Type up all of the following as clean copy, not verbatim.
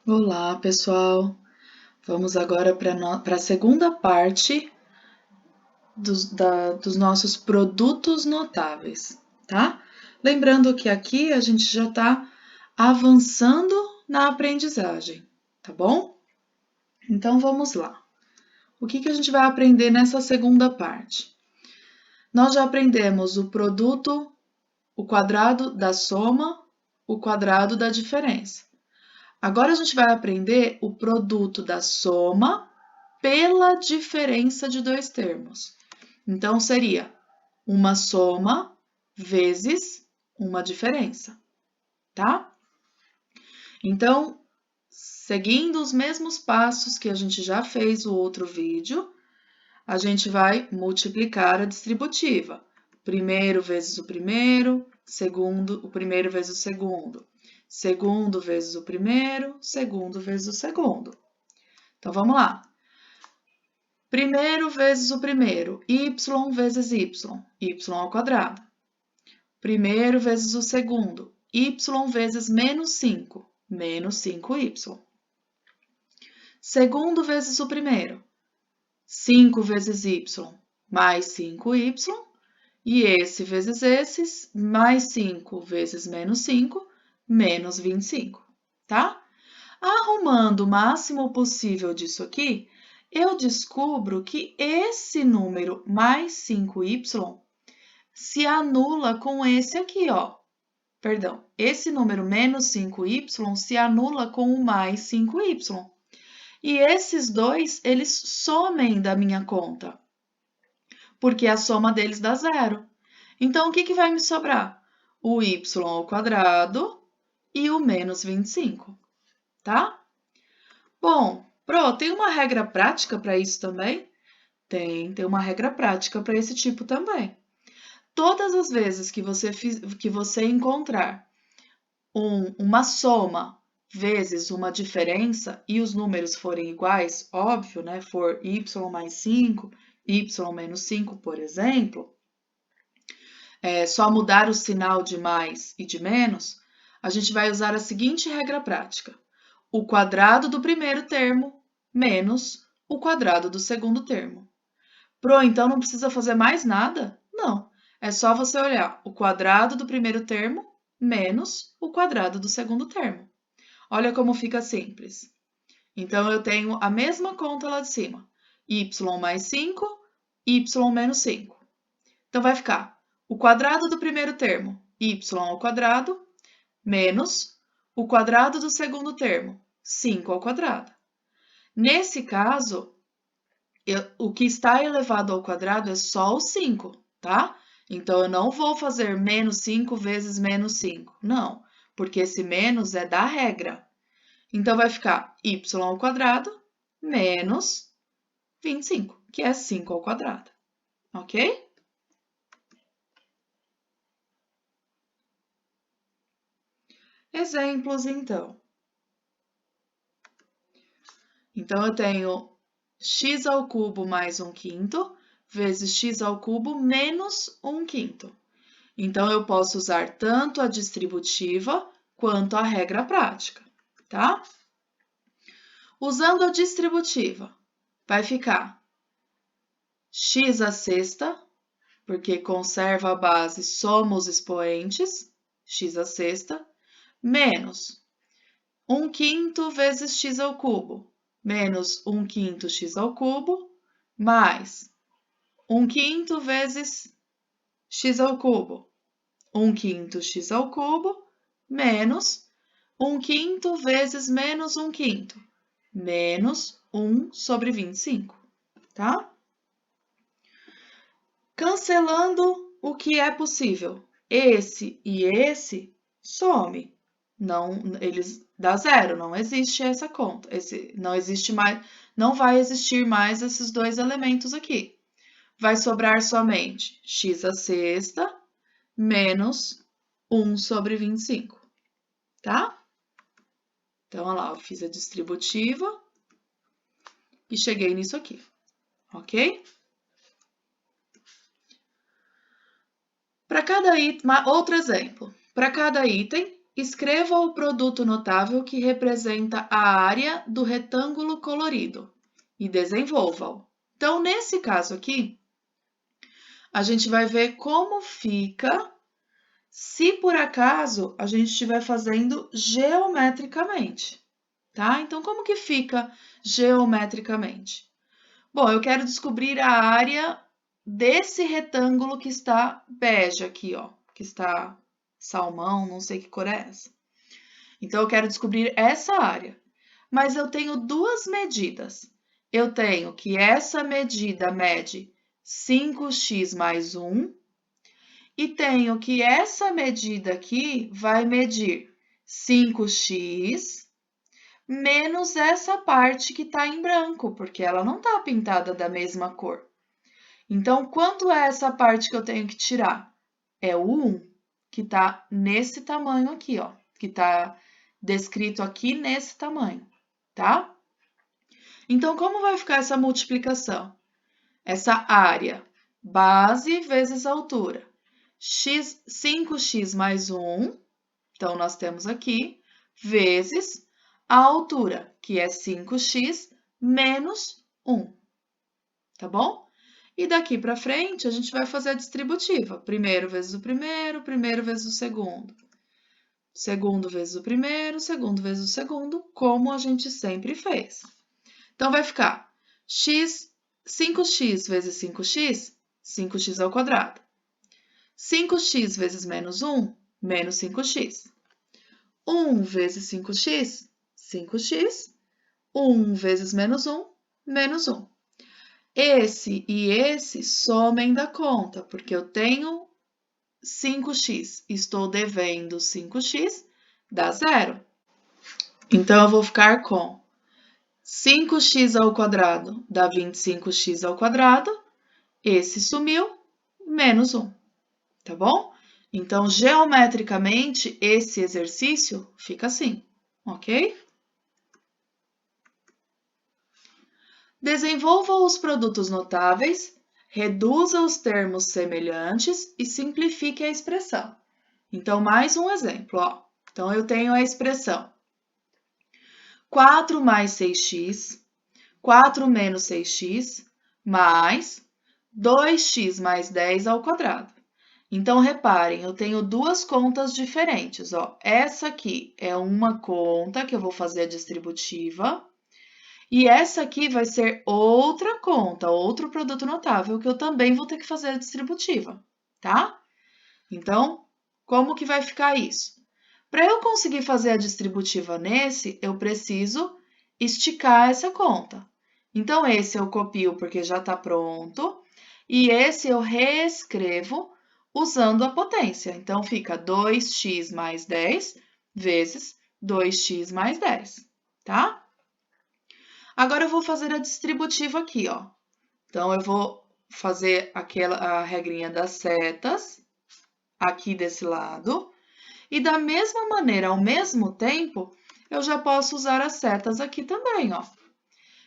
Olá, pessoal! Vamos agora para a segunda parte dos nossos produtos notáveis, tá? Lembrando que aqui a gente já está avançando na aprendizagem, tá bom? Então vamos lá. O que a gente vai aprender nessa segunda parte? Nós já aprendemos o produto, o quadrado da soma, o quadrado da diferença. Agora a gente vai aprender o produto da soma pela diferença de dois termos. Então, seria uma soma vezes uma diferença, tá? Então, seguindo os mesmos passos que a gente já fez no outro vídeo, a gente vai multiplicar a distributiva. Primeiro vezes o primeiro, segundo, o primeiro vezes o segundo. Segundo vezes o primeiro, segundo vezes o segundo. Então, vamos lá. Primeiro vezes o primeiro, y vezes y, y ao quadrado. Primeiro vezes o segundo, y vezes menos 5, menos 5y. Segundo vezes o primeiro, 5 vezes y, mais 5y, e esse vezes esses, mais 5 vezes menos 5, menos 25, tá? Arrumando o máximo possível disso aqui, eu descubro que esse número mais 5y se anula com esse aqui, ó. Perdão, esse número menos 5y se anula com o mais 5y. E esses dois, eles somem da minha conta, porque a soma deles dá zero. Então, o que vai me sobrar? O y ao quadrado e o menos 25, tá? Bom, tem uma regra prática para isso também? Tem uma regra prática para esse tipo também. Todas as vezes que você encontrar uma soma vezes uma diferença e os números forem iguais, óbvio, né? For y mais 5, y menos 5, por exemplo, só mudar o sinal de mais e de menos, a gente vai usar a seguinte regra prática. O quadrado do primeiro termo menos o quadrado do segundo termo. Então não precisa fazer mais nada? Não. É só você olhar o quadrado do primeiro termo menos o quadrado do segundo termo. Olha como fica simples. Então, eu tenho a mesma conta lá de cima. Y mais 5, y menos 5. Então, vai ficar o quadrado do primeiro termo, y ao quadrado, menos o quadrado do segundo termo, 5 ao quadrado. Nesse caso, o que está elevado ao quadrado é só o 5, tá? Então, eu não vou fazer menos 5 vezes menos 5, não, porque esse menos é da regra. Então, vai ficar y ao quadrado menos 25, que é 5 ao quadrado, ok? Exemplos, então. Então, eu tenho x ao cubo mais 1/5 vezes x ao cubo menos 1/5. Então, eu posso usar tanto a distributiva quanto a regra prática, tá? Usando a distributiva, vai ficar x à sexta, porque conserva a base, soma os expoentes, x à sexta, menos 1/5 vezes x ao cubo, menos 1/5 x ao cubo, mais 1/5 vezes x ao cubo, 1/5 x ao cubo, menos 1/5 vezes menos 1/5, menos 1 sobre 25, tá? Cancelando o que é possível. Esse e esse some. Não, eles dá zero, não existe essa conta. Não existe mais, não vai existir mais esses dois elementos aqui. Vai sobrar somente x à sexta menos 1 sobre 25, tá? Então, olha lá, eu fiz a distributiva e cheguei nisso aqui, ok? Para cada item, outro exemplo. Para cada item, escreva o produto notável que representa a área do retângulo colorido e desenvolva-o. Então, nesse caso aqui, a gente vai ver como fica se por acaso a gente estiver fazendo geometricamente, tá? Então, como que fica geometricamente? Bom, eu quero descobrir a área desse retângulo que está bege aqui, ó, que está salmão, não sei que cor é essa. Então, eu quero descobrir essa área. Mas eu tenho duas medidas. Eu tenho que essa medida mede 5x mais 1 e tenho que essa medida aqui vai medir 5x menos essa parte que está em branco, porque ela não está pintada da mesma cor. Então, quanto é essa parte que eu tenho que tirar? É o 1, que está nesse tamanho aqui, ó, que está descrito aqui nesse tamanho, tá? Então, como vai ficar essa multiplicação? Essa área, base vezes altura. 5x mais 1, então nós temos aqui, vezes a altura, que é 5x menos 1, tá bom? E daqui para frente, a gente vai fazer a distributiva. Primeiro vezes o primeiro, primeiro vezes o segundo. Segundo vezes o primeiro, segundo vezes o segundo, como a gente sempre fez. Então, vai ficar 5x vezes 5x, 5x ao quadrado. 5x vezes menos 1, menos 5x. 1 vezes 5x, 5x. 1 vezes menos 1, menos 1. Esse e esse somem da conta, porque eu tenho 5x, estou devendo 5x, dá zero. Então, eu vou ficar com 5x ao quadrado dá 25x ao quadrado, esse sumiu, menos 1, tá bom? Então, geometricamente, esse exercício fica assim, ok? Desenvolva os produtos notáveis, reduza os termos semelhantes e simplifique a expressão. Então, mais um exemplo, ó. Então, eu tenho a expressão 4 mais 6x, 4 menos 6x, mais 2x mais 10 ao quadrado. Então, reparem, eu tenho duas contas diferentes, ó. Essa aqui é uma conta que eu vou fazer a distributiva, e essa aqui vai ser outra conta, outro produto notável que eu também vou ter que fazer a distributiva, tá? Então, como que vai ficar isso? Para eu conseguir fazer a distributiva nesse, eu preciso esticar essa conta. Então, esse eu copio porque já está pronto, e esse eu reescrevo usando a potência. Então, fica 2x mais 10 vezes 2x mais 10, tá? Agora, eu vou fazer a distributiva aqui, ó. Então, eu vou fazer a regrinha das setas aqui desse lado. E da mesma maneira, ao mesmo tempo, eu já posso usar as setas aqui também, ó.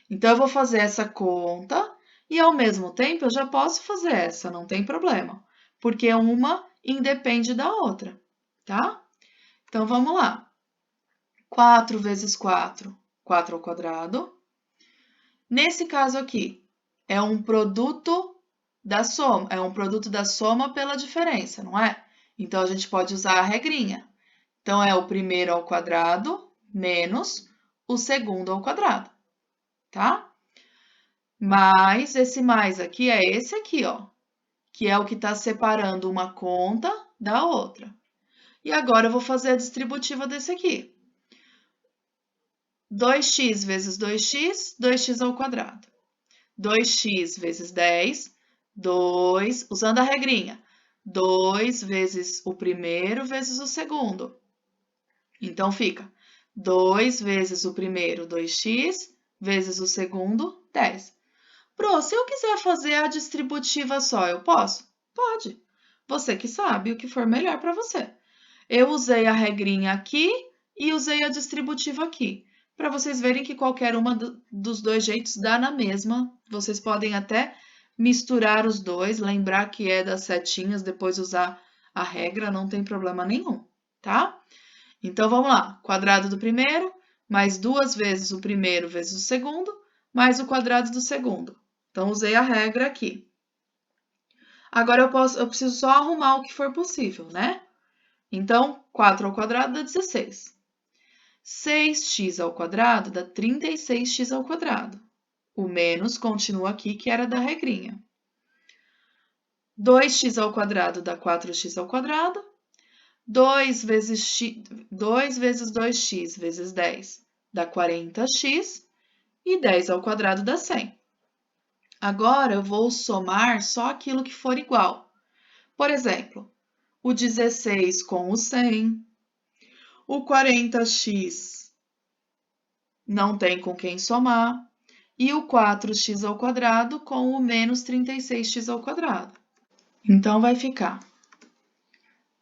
Então, eu vou fazer essa conta e, ao mesmo tempo, eu já posso fazer essa, não tem problema. Porque uma independe da outra, tá? Então, vamos lá. 4 vezes 4, 4 ao quadrado. Nesse caso aqui, é um produto da soma pela diferença, não é? Então, a gente pode usar a regrinha. Então, é o primeiro ao quadrado menos o segundo ao quadrado, tá? Mas esse mais aqui é esse aqui, ó, que é o que está separando uma conta da outra. E agora eu vou fazer a distributiva desse aqui. 2x vezes 2x, 2x ao quadrado. 2x vezes 10, 2, usando a regrinha, 2 vezes o primeiro vezes o segundo. Então, fica 2 vezes o primeiro, 2x, vezes o segundo, 10. Pro, se eu quiser fazer a distributiva só, eu posso? Pode. Você que sabe o que for melhor para você. Eu usei a regrinha aqui e usei a distributiva aqui, para vocês verem que qualquer uma dos dois jeitos dá na mesma. Vocês podem até misturar os dois, lembrar que é das setinhas, depois usar a regra, não tem problema nenhum, tá? Então, vamos lá. Quadrado do primeiro, mais 2 vezes o primeiro vezes o segundo, mais o quadrado do segundo. Então, usei a regra aqui. Agora, eu preciso só arrumar o que for possível, né? Então, 4 ao quadrado dá 16. 6x ao quadrado dá 36x ao quadrado. O menos continua aqui, que era da regrinha. 2x ao quadrado dá 4x ao quadrado. 2 vezes 2x vezes 10 dá 40x. E 10 ao quadrado dá 100. Agora, eu vou somar só aquilo que for igual. Por exemplo, o 16 com o 100, o 40x não tem com quem somar, e o 4x ao quadrado com o menos 36x ao quadrado. Então, vai ficar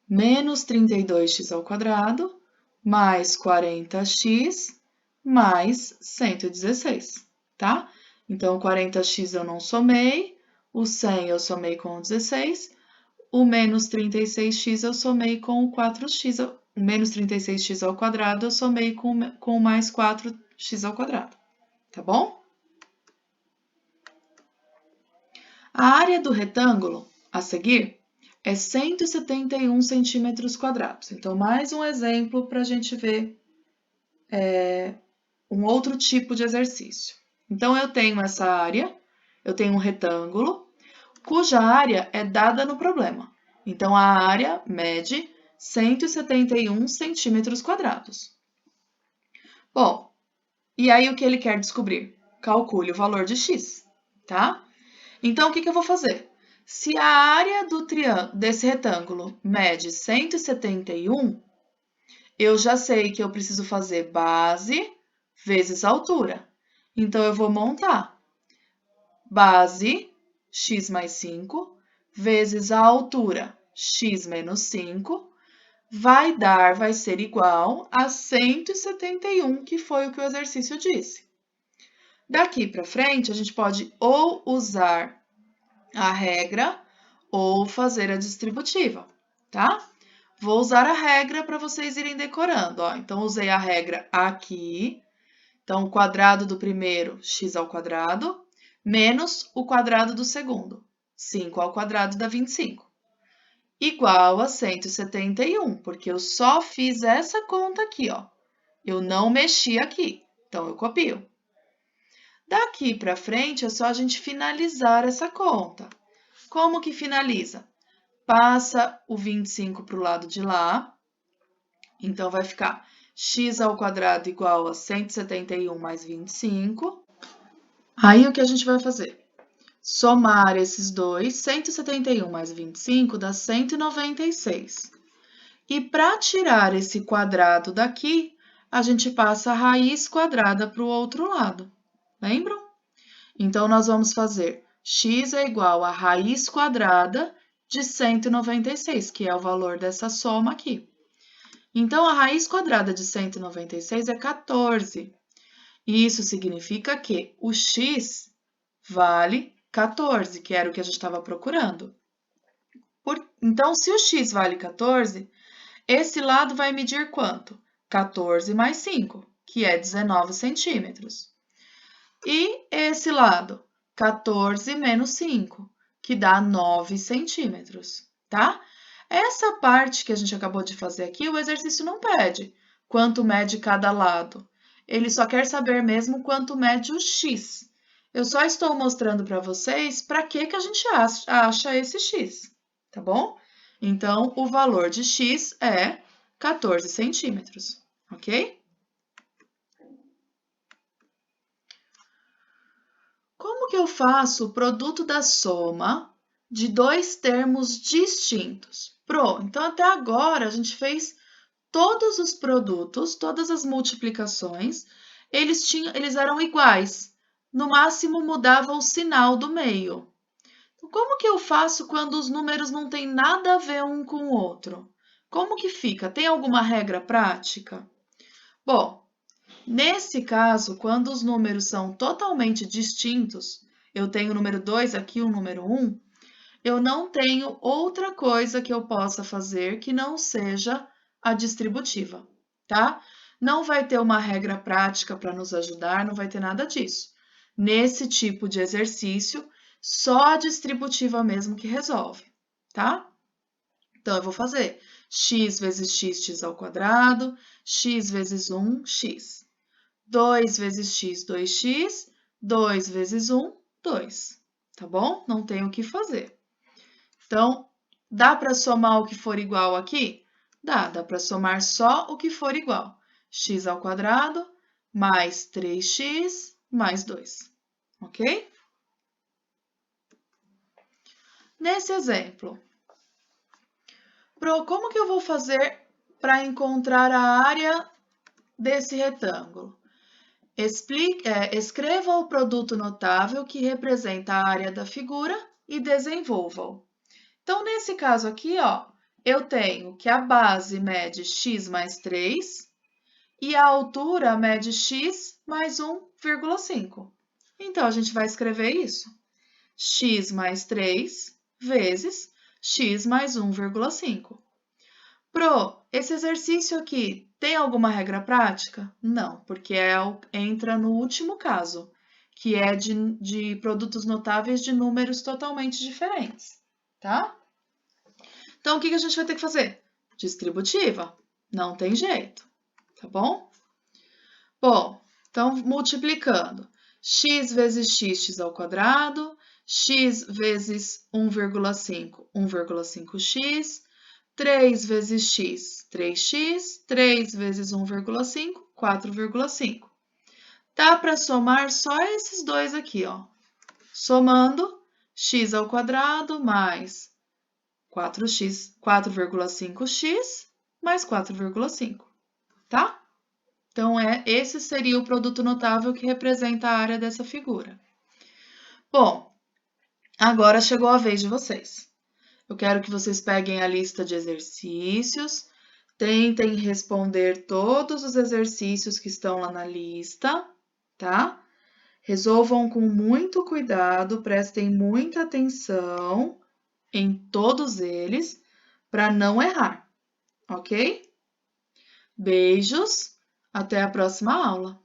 menos 32x ao quadrado mais 40x mais 116, tá? Então, 40x eu não somei, o 100 eu somei com o 16, o menos 36x eu somei com o 4x, o menos 36x ao quadrado eu somei com o mais 4x ao quadrado, tá bom? A área do retângulo a seguir é 171 centímetros quadrados. Então, mais um exemplo para a gente ver um outro tipo de exercício. Então, eu tenho essa área, eu tenho um retângulo, cuja área é dada no problema. Então, a área mede 171 centímetros quadrados. Bom, e aí o que ele quer descobrir? Calcule o valor de x, tá? Então, o que eu vou fazer? Se a área desse retângulo mede 171, eu já sei que eu preciso fazer base vezes altura. Então, eu vou montar base, x mais 5, vezes a altura, x menos 5, vai ser igual a 171, que foi o que o exercício disse. Daqui para frente, a gente pode ou usar a regra ou fazer a distributiva, tá? Vou usar a regra para vocês irem decorando, ó. Então, usei a regra aqui. Então, o quadrado do primeiro, x ao quadrado, menos o quadrado do segundo, 5 ao quadrado dá 25. Igual a 171, porque eu só fiz essa conta aqui, ó. Eu não mexi aqui, então eu copio. Daqui para frente, é só a gente finalizar essa conta. Como que finaliza? Passa o 25 para o lado de lá. Então, vai ficar x ao quadrado igual a 171 mais 25. Aí, o que a gente vai fazer? Somar esses dois, 171 mais 25 dá 196. E para tirar esse quadrado daqui, a gente passa a raiz quadrada para o outro lado. Lembram? Então, nós vamos fazer x é igual a raiz quadrada de 196, que é o valor dessa soma aqui. Então, a raiz quadrada de 196 é 14. E isso significa que o x vale 14, que era o que a gente estava procurando. Então, se o x vale 14, esse lado vai medir quanto? 14 mais 5, que é 19 centímetros. E esse lado? 14 menos 5, que dá 9 centímetros, tá? Essa parte que a gente acabou de fazer aqui, o exercício não pede quanto mede cada lado. Ele só quer saber mesmo quanto mede o x. Eu só estou mostrando para vocês para que a gente acha esse x, tá bom? Então, o valor de x é 14 centímetros, ok? Como que eu faço o produto da soma de dois termos distintos? Então até agora a gente fez todos os produtos, todas as multiplicações, eles eram iguais. No máximo mudava o sinal do meio. Então, como que eu faço quando os números não têm nada a ver um com o outro? Como que fica? Tem alguma regra prática? Bom, nesse caso, quando os números são totalmente distintos, eu tenho o número 2 aqui, o número 1, eu não tenho outra coisa que eu possa fazer que não seja a distributiva, tá? Não vai ter uma regra prática para nos ajudar, não vai ter nada disso. Nesse tipo de exercício, só a distributiva mesmo que resolve, tá? Então, eu vou fazer x vezes x ao quadrado, x vezes 1, x. 2 vezes x, 2x, 2 vezes 1, 2. Tá bom? Não tem o que fazer. Então, dá para somar o que for igual aqui? Dá para somar só o que for igual. X ao quadrado mais 3x mais 2. Ok? Nesse exemplo, como que eu vou fazer para encontrar a área desse retângulo? Escreva o produto notável que representa a área da figura e desenvolva-o. Então, nesse caso aqui, ó, eu tenho que a base mede x mais 3 e a altura mede x mais 1,5. Então, a gente vai escrever isso. X mais 3 vezes x mais 1,5. Esse exercício aqui tem alguma regra prática? Não, porque entra no último caso, que é de produtos notáveis de números totalmente diferentes, tá? Então, o que a gente vai ter que fazer? Distributiva. Não tem jeito, tá bom? Bom, então, multiplicando. X vezes x ao quadrado, x vezes 1,5, 1,5x, 3 vezes x, 3x, 3 vezes 1,5, 4,5. Dá para somar só esses dois aqui, ó. Somando, x ao quadrado mais 4,5x mais 4,5, tá? Então, esse seria o produto notável que representa a área dessa figura. Bom, agora chegou a vez de vocês. Eu quero que vocês peguem a lista de exercícios, tentem responder todos os exercícios que estão lá na lista, tá? Resolvam com muito cuidado, prestem muita atenção em todos eles para não errar, ok? Beijos, até a próxima aula!